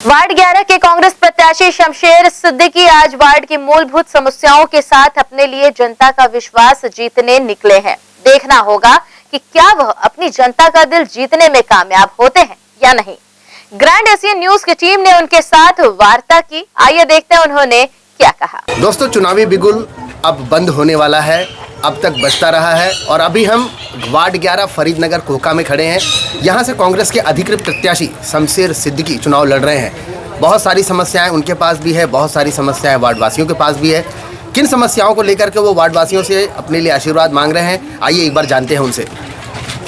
Ward 11 के कांग्रेस प्रत्याशी शमशेर सिद्दीकी आज वार्ड की मूलभूत समस्याओं के साथ अपने लिए जनता का विश्वास जीतने निकले हैं। देखना होगा कि क्या वह अपनी जनता का दिल जीतने में कामयाब होते हैं या नहीं। ग्रैंड एशियन न्यूज की टीम ने उनके साथ वार्ता की। आइए देखते हैं उन्होंने क्या कहा। दोस्तों, चुनावी बिगुल अब बंद होने वाला है, अब तक बजता रहा है और अभी हम वार्ड 11 फरीदनगर कोका में खड़े हैं। यहाँ से कांग्रेस के अधिकृत प्रत्याशी शमशेर सिद्दीकी चुनाव लड़ रहे हैं। बहुत सारी समस्याएं उनके पास भी है, बहुत सारी समस्याएं वार्डवासियों के पास भी है। किन समस्याओं को लेकर के वो वार्डवासियों से अपने लिए आशीर्वाद मांग रहे हैं, आइए एक बार जानते हैं उनसे।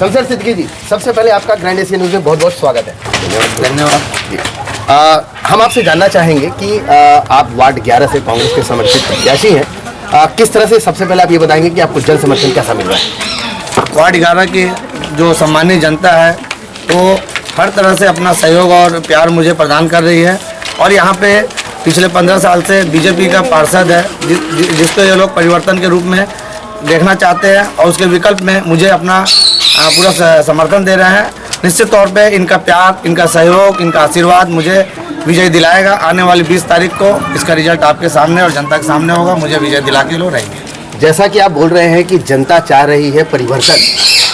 शमशेर सिद्दीकी जी, सबसे पहले आपका ग्रैंड एशियन न्यूज़ में बहुत बहुत स्वागत है। धन्यवाद। हम आपसे जानना चाहेंगे कि आप वार्ड 11 से कांग्रेस के समर्थित प्रत्याशी हैं। किस तरह से, सबसे पहले आप ये बताएंगे कि आपको जन समर्थन कैसा मिल रहा है? वार्ड 11 की जो सम्मानित जनता है वो हर तरह से अपना सहयोग और प्यार मुझे प्रदान कर रही है और यहाँ पे पिछले 15 साल से बीजेपी का पार्षद है जिसको ये लोग परिवर्तन के रूप में देखना चाहते हैं और उसके विकल्प में मुझे अपना पूरा समर्थन दे रहे हैं। निश्चित तौर पे इनका प्यार, इनका सहयोग, इनका आशीर्वाद मुझे विजय दिलाएगा। आने वाली 20 तारीख को इसका रिजल्ट आपके सामने और जनता के सामने होगा। मुझे विजय दिला के लोग रहेंगे। जैसा कि आप बोल रहे हैं कि जनता चाह रही है परिवर्तन,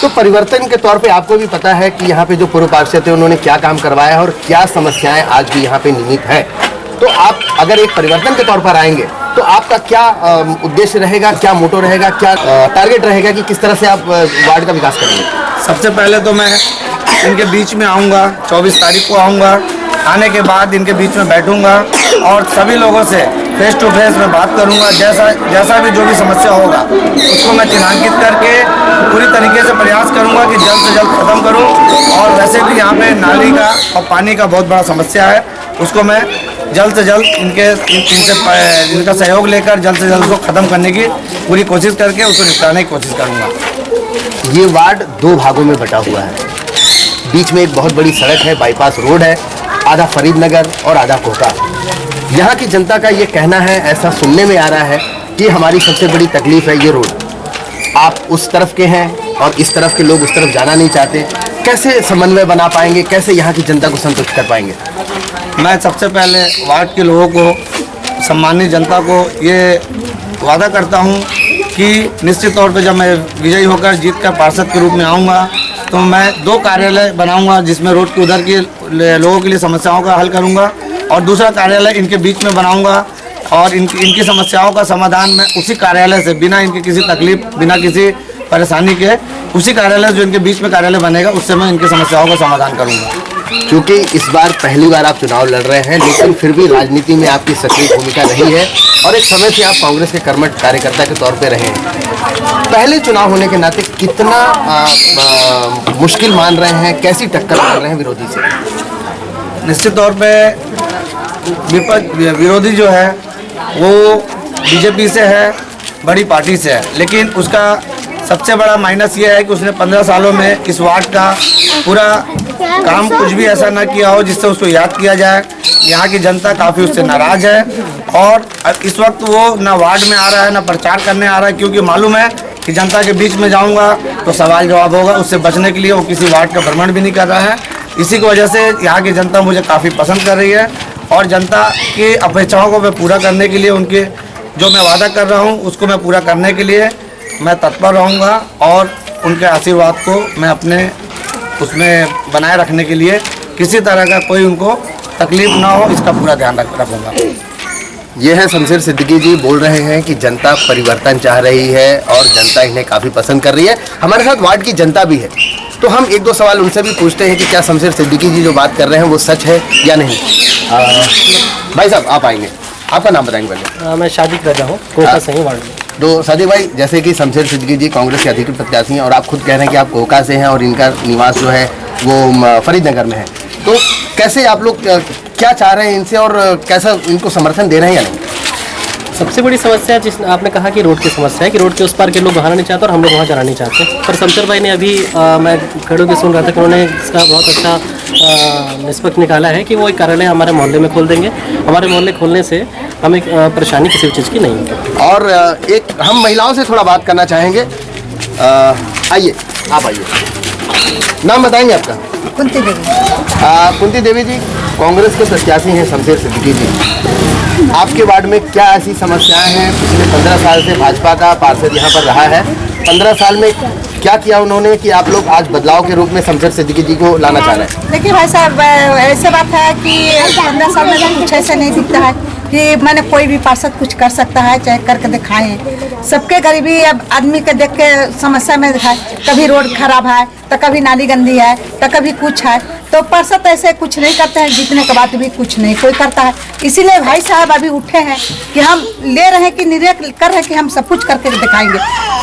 तो परिवर्तन के तौर पे आपको भी पता है कि यहाँ पे जो पूर्व पार्षद थे उन्होंने क्या काम करवाया है और क्या समस्याएं आज भी यहाँ पे निहित है। तो आप अगर एक परिवर्तन के तौर पर आएंगे तो आपका क्या उद्देश्य रहेगा, क्या मोटो रहेगा, क्या टारगेट रहेगा कि किस तरह से आप वार्ड का विकास करेंगे? सबसे पहले तो मैं इनके बीच में आऊँगा, 24 तारीख को आऊँगा। आने के बाद इनके बीच में बैठूंगा और सभी लोगों से फेस टू फेस में बात करूंगा। जैसा भी जो भी समस्या होगा उसको मैं चिन्हांकित करके पूरी तरीके से प्रयास करूंगा कि जल्द से जल्द ख़त्म करूं। और वैसे भी यहाँ पे नाली का और पानी का बहुत बड़ा समस्या है, उसको मैं जल्द से जल्द इनका सहयोग लेकर जल्द से जल्द उसको ख़त्म करने की पूरी कोशिश करके उसको निपटाने की कोशिश करूँगा। ये वार्ड 2 भागों में बटा हुआ है। बीच में एक बहुत बड़ी सड़क है, बाईपास रोड है, आधा फरीदनगर और आधा कोका। यहाँ की जनता का ये कहना है, ऐसा सुनने में आ रहा है कि हमारी सबसे बड़ी तकलीफ है ये रोड। आप उस तरफ के हैं और इस तरफ के लोग उस तरफ जाना नहीं चाहते। कैसे समन्वय बना पाएंगे, कैसे यहाँ की जनता को संतुष्ट कर पाएंगे? मैं सबसे पहले वार्ड के लोगों को, सम्मानित जनता को ये वादा करता हूँ कि निश्चित तौर पर जब मैं विजयी होकर जीत कर पार्षद के रूप में आऊँगा तो मैं 2 कार्यालय बनाऊंगा जिसमें रोड के उधर के लोगों के लिए समस्याओं का हल करूंगा और दूसरा कार्यालय इनके बीच में बनाऊंगा और इनकी समस्याओं का समाधान मैं उसी कार्यालय से, बिना इनकी किसी तकलीफ, बिना किसी परेशानी के, उसी कार्यालय जो इनके बीच में कार्यालय बनेगा उससे मैं इनकी समस्याओं का समाधान करूँगा। क्योंकि इस बार पहली बार आप चुनाव लड़ रहे हैं, लेकिन फिर भी राजनीति में आपकी सक्रिय भूमिका रही है और एक समय से आप कांग्रेस के कर्मठ कार्यकर्ता के तौर पे रहे हैं। पहले चुनाव होने के नाते कितना मुश्किल मान रहे हैं, कैसी टक्कर मान रहे हैं विरोधी से? निश्चित तौर पे विरोधी जो है वो बीजेपी से है, बड़ी पार्टी से है, लेकिन उसका सबसे बड़ा माइनस ये है कि उसने 15 सालों में इस वार्ड का पूरा काम कुछ भी ऐसा ना किया हो जिससे उसको याद किया जाए। यहाँ की जनता काफ़ी उससे नाराज है और इस वक्त वो ना वार्ड में आ रहा है, ना प्रचार करने आ रहा है, क्योंकि मालूम है कि जनता के बीच में जाऊँगा तो सवाल जवाब होगा। उससे बचने के लिए वो किसी वार्ड का भ्रमण भी नहीं कर रहा है। इसी की वजह से यहाँ की जनता मुझे काफ़ी पसंद कर रही है और जनता की अपेक्षाओं को मैं पूरा करने के लिए, उनके जो मैं वादा कर रहा हूँ उसको मैं पूरा करने के लिए मैं तत्पर रहूँगा और उनके आशीर्वाद को मैं अपने उसमें बनाए रखने के लिए किसी तरह का कोई उनको तकलीफ ना हो, इसका पूरा ध्यान रखूँगा। ये है शमशेर सिद्दीकी जी, बोल रहे हैं कि जनता परिवर्तन चाह रही है और जनता इन्हें काफ़ी पसंद कर रही है। हमारे साथ वार्ड की जनता भी है, तो हम 1-2 सवाल उनसे भी पूछते हैं कि क्या शमशेर सिद्दीकी जी जो बात कर रहे हैं वो सच है या नहीं। भाई साहब, आप आएंगे, आपका नाम बताएंगे पहले? मैं शादी कर रहा हूँ कोका से ही वार्ड में। तो सादिक भाई, जैसे कि शमशेर सिद्दीकी जी कांग्रेस के अधिकृत प्रत्याशी हैं और आप खुद कह रहे हैं कि आप कोका से हैं और इनका निवास जो है वो फरीदनगर में है, तो कैसे आप लोग क्या चाह रहे हैं इनसे और कैसा इनको समर्थन दे रहे हैं या नहीं? सबसे बड़ी समस्या जिस आपने कहा कि रोड की समस्या है कि रोड के उस पार के लोग वहाँ नहीं चाहते और हम लोग वहाँ जाना नहीं चाहते। पर शमशेर भाई ने अभी मैं खड़े होकर सुन रहा था कि उन्होंने इसका बहुत अच्छा निष्पक्ष निकाला है कि वो एक कार्यालय हमारे मोहल्ले में खोल देंगे। हमारे मोहल्ले खोलने से हमें परेशानी किसी भी चीज़ की नहीं है। और एक हम महिलाओं से थोड़ा बात करना चाहेंगे। आइए, आप आइए, नाम बताएंगे आपका? कुंती देवी। कुंती देवी जी, कांग्रेस के प्रत्याशी हैं शमशेर सिद्दीकी जी, आपके वार्ड में क्या ऐसी समस्याएं हैं? पिछले 15 साल से भाजपा का पार्षद यहाँ पर रहा है, 15 साल में क्या किया उन्होंने कि आप लोग आज बदलाव के रूप में शमशेर सिद्दीकी जी को लाना चाह रहे हैं? देखिए भाई साहब, ऐसे बात है कि 15 साल में कुछ ऐसे नहीं दिखता है कि मैंने कोई भी पार्षद कुछ कर सकता है, चाहे करके दिखाए। सबके गरीबी अब आदमी के देख के समस्या में दिखाए, कभी रोड खराब है तो कभी नाली गंदी है तो कभी कुछ है, तो पार्षद ऐसे कुछ नहीं करते हैं, जीतने के बाद भी कुछ नहीं कोई करता है। इसीलिए भाई साहब अभी उठे हैं कि हम ले रहे हैं कि निर्णय कर रहे हैं कि हम सब कुछ करके दिखाएंगे,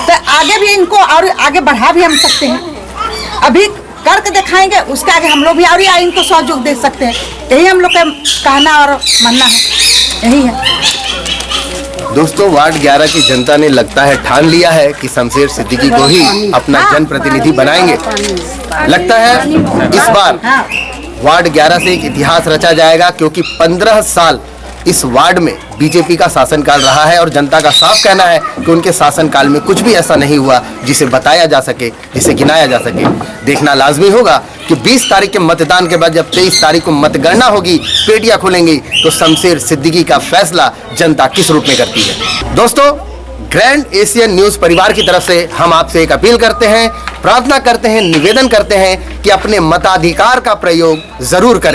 तो आगे भी इनको और आगे बढ़ा भी हम सकते हैं। अभी करके दिखाएंगे, उसके आगे हम लोग भी और इनको सहयोग दे सकते हैं। यही हम लोग का कहना और मानना है, यही है। दोस्तों, वार्ड 11 की जनता ने लगता है ठान लिया है कि शमशेर सिद्दीकी को ही अपना जनप्रतिनिधि बनाएंगे। लगता है इस बार वार्ड 11 से एक इतिहास रचा जाएगा, क्योंकि 15 साल इस वार्ड में बीजेपी का शासनकाल रहा है और जनता का साफ कहना है कि उनके शासनकाल में कुछ भी ऐसा नहीं हुआ जिसे बताया जा सके, जिसे गिनाया जा सके। देखना लाजमी होगा कि 20 तारीख के मतदान के बाद जब 23 तारीख को मतगणना होगी, पेटियां खुलेंगी, तो शमशेर सिद्दीकी का फैसला जनता किस रूप में करती है। दोस्तों, ग्रैंड एशियन न्यूज परिवार की तरफ से हम आपसे एक अपील करते हैं, प्रार्थना करते हैं, निवेदन करते हैं कि अपने मताधिकार का प्रयोग जरूर करें।